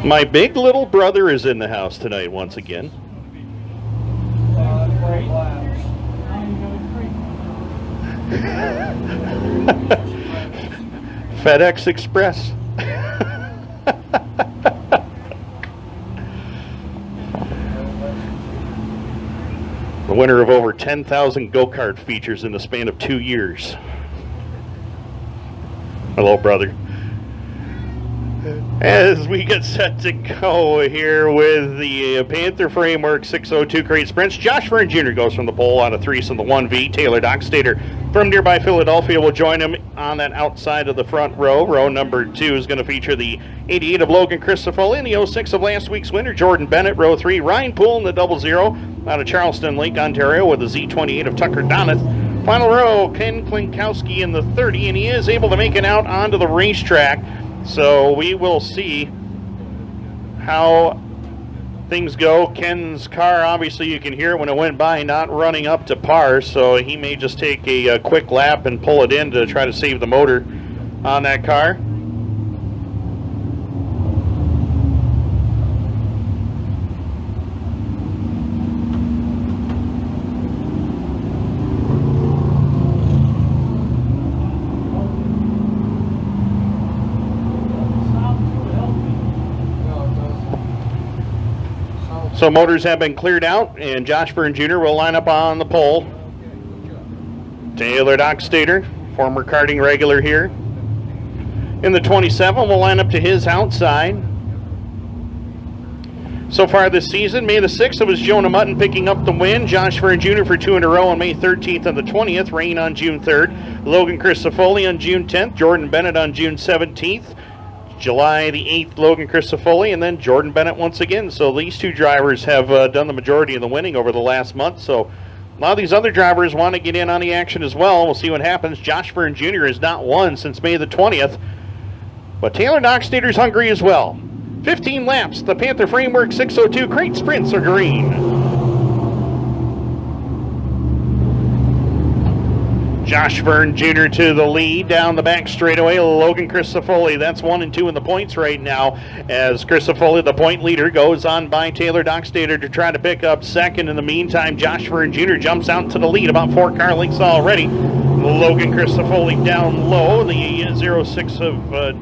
My big little brother is in the house tonight once again. FedEx Express. The winner of over 10,000 go-kart features in the span of 2 years. Hello, brother. As we get set to go here with the Panther Framework 602 crate sprints, Josh Verne Jr. goes from the pole on a 3 on the 1V. Taylor Dockstader from nearby Philadelphia will join him on that outside of the front row. Row number 2 is going to feature the 88 of Logan Christofoli and the 06 of last week's winner, Jordan Bennett. Row 3, Ryan Poole in the 00 out of Charleston Lake, Ontario, with the Z28 of Tucker Donath. Final row, Ken Klinkowski in the 30, and he is able to make it out onto the racetrack. So we will see how things go. Ken's car, obviously you can hear it when it went by, not running up to par, so he may just take a quick lap and pull it in to try to save the motor on that car. So motors have been cleared out, and Josh Verne Jr. will line up on the pole. Taylor Dockstader, former karting regular here, in the 27 will line up to his outside. So far this season, May the 6th, it was Jonah Mutton picking up the win. Josh Verne Jr. for 2 in a row on May 13th and the 20th. Rain on June 3rd. Logan Christofoli on June 10th. Jordan Bennett on June 17th. July the 8th, Logan Christofoli, and then Jordan Bennett once again. So these two drivers have done the majority of the winning over the last month. So a lot of these other drivers want to get in on the action as well. We'll see what happens. Josh Verne Jr. has not won since May the 20th. But Taylor Dockstader's hungry as well. 15 laps. The Panther Framework 602 crate sprints are green. Josh Verne Jr. to the lead down the back straightaway. Logan Christofoli, that's 1 and 2 in the points right now, as Christofoli, the point leader, goes on by Taylor Dockstader to try to pick up second. In the meantime, Josh Verne Jr. jumps out to the lead, about 4 car lengths already. Logan Christofoli down low, the 06 of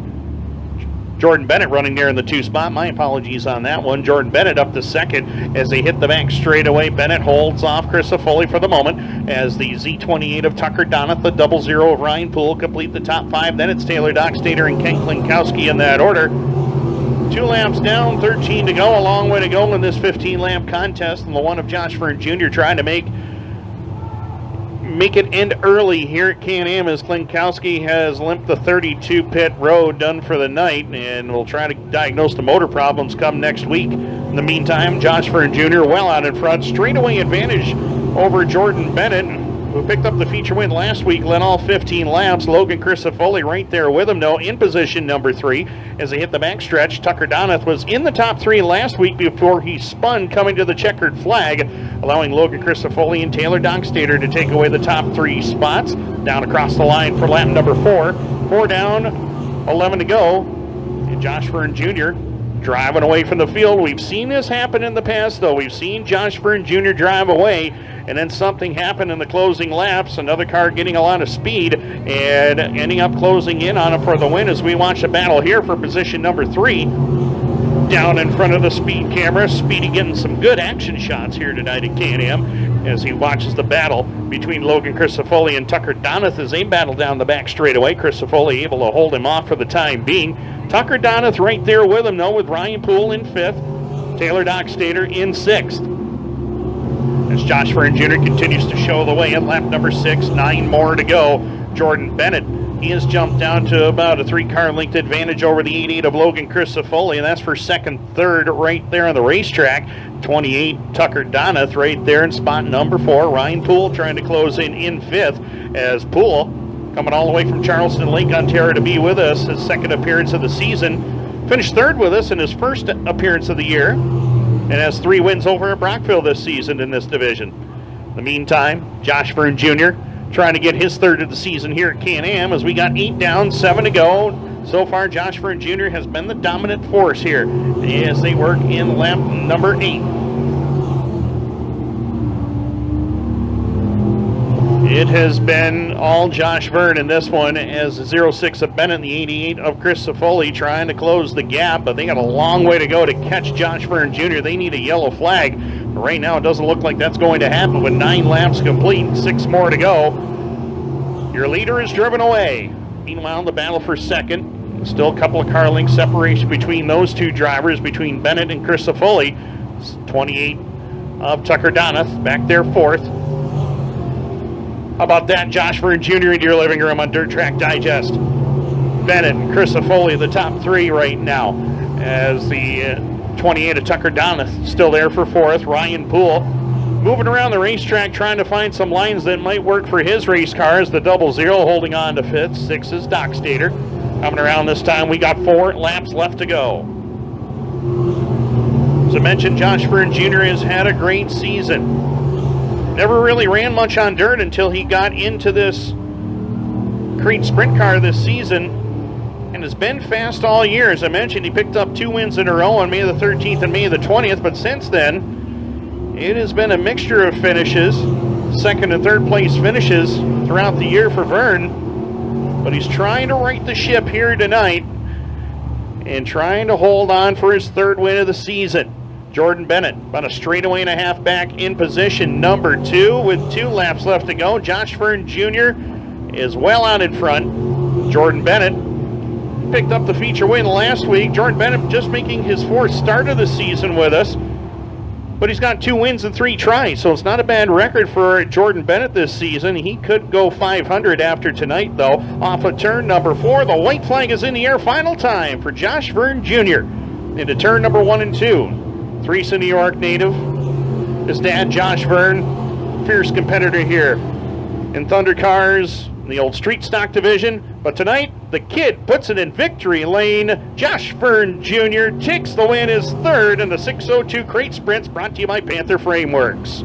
Jordan Bennett running there in the 2 spot. My apologies on that one. Jordan Bennett up to second as they hit the back straightaway. Bennett holds off Christofoli for the moment as the Z28 of Tucker Donath, the 00 of Ryan Poole complete the top 5. Then it's Taylor Dockstader and Ken Klinkowski in that order. 2 laps down, 13 to go. A long way to go in this 15-lap contest, and the one of Josh Verne Jr. trying to make it end early here at Can-Am as Klinkowski has limped the 32 pit road, done for the night, and we'll try to diagnose the motor problems come next week. In the meantime, Josh Verne Jr. well out in front, straightaway advantage over Jordan Bennett, who picked up the feature win last week, led all 15 laps. Logan Christofoli right there with him, though, in position number 3 as they hit the backstretch. Tucker Donath was in the top 3 last week before he spun coming to the checkered flag, allowing Logan Christofoli and Taylor Dockstader to take away the top 3 spots. Down across the line for lap number 4. 4 down, 11 to go. And Josh Verne Jr. driving away from the field. We've seen this happen in the past, though. We've seen Josh Verne Jr. drive away, and then something happened in the closing laps. Another car getting a lot of speed and ending up closing in on him for the win as we watch a battle here for position number 3. Down in front of the speed camera, Speedy getting some good action shots here tonight at Can-Am as he watches the battle between Logan Christofoli and Tucker Donath as they battle down the back straightaway. Christofoli able to hold him off for the time being. Tucker Donath right there with him, though, with Ryan Poole in 5th, Taylor Dockstader in 6th. As Josh Verne Jr. continues to show the way at lap number 6, 9 more to go. Jordan Bennett, he has jumped down to about a 3-car length advantage over the 88 of Logan Christofoli, and that's for 2nd, 3rd right there on the racetrack. 28, Tucker Donath right there in spot number 4. Ryan Poole trying to close in 5th as Poole coming all the way from Charleston Lake, Ontario to be with us, his 2nd appearance of the season. Finished 3rd with us in his 1st appearance of the year, and has 3 wins over at Brockville this season in this division. In the meantime, Josh Verne Jr. trying to get his 3rd of the season here at Can-Am as we got 8 down, 7 to go. So far, Josh Verne Jr. has been the dominant force here as they work in lap number 8. It has been all Josh Verne in this one as the 06 of Bennett and the 88 of Chris Safoli trying to close the gap, but they got a long way to go to catch Josh Verne Jr. They need a yellow flag. But right now, it doesn't look like that's going to happen with 9 laps complete, 6 more to go. Your leader is driven away. Meanwhile, the battle for second, still a couple of car length separation between those two drivers, between Bennett and Chris Safoli. 28 of Tucker Donath back there fourth. How about that, Josh Verne Jr. into your living room on Dirt Track Digest. Bennett and Chris Safoli, the top 3 right now, as the 28 of Tucker Donath still there for fourth. Ryan Poole moving around the racetrack trying to find some lines that might work for his race cars. The 00 holding on to fifth. 6 is Doc Stater. Coming around this time, we got 4 laps left to go. As I mentioned, Josh Verne Jr. has had a great season. Never really ran much on dirt until he got into this Crete Sprint car this season and has been fast all year. As I mentioned, he picked up 2 wins in a row on May the 13th and May the 20th, but since then, it has been a mixture of finishes, second and third place finishes throughout the year for Verne, but he's trying to right the ship here tonight and trying to hold on for his 3rd win of the season. Jordan Bennett, about a straightaway and a half back in position number 2 with 2 laps left to go. Josh Verne Jr. is well out in front. Jordan Bennett picked up the feature win last week. Jordan Bennett just making his 4th start of the season with us, but he's got 2 wins and 3 tries, so it's not a bad record for Jordan Bennett this season. He could go 500 after tonight, though. Off of turn number 4, the white flag is in the air. Final time for Josh Verne Jr. into turn number 1 and 2. Threesa, New York native. His dad, Josh Verne, fierce competitor here in Thunder Cars, the old street stock division. But tonight, the kid puts it in victory lane. Josh Verne Jr. takes the win, his 3rd in the 602 Crate Sprints, brought to you by Panther Frameworks.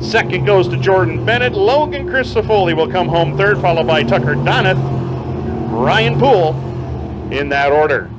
Second goes to Jordan Bennett. Logan Christofoli will come home 3rd, followed by Tucker Donath, Ryan Poole, in that order.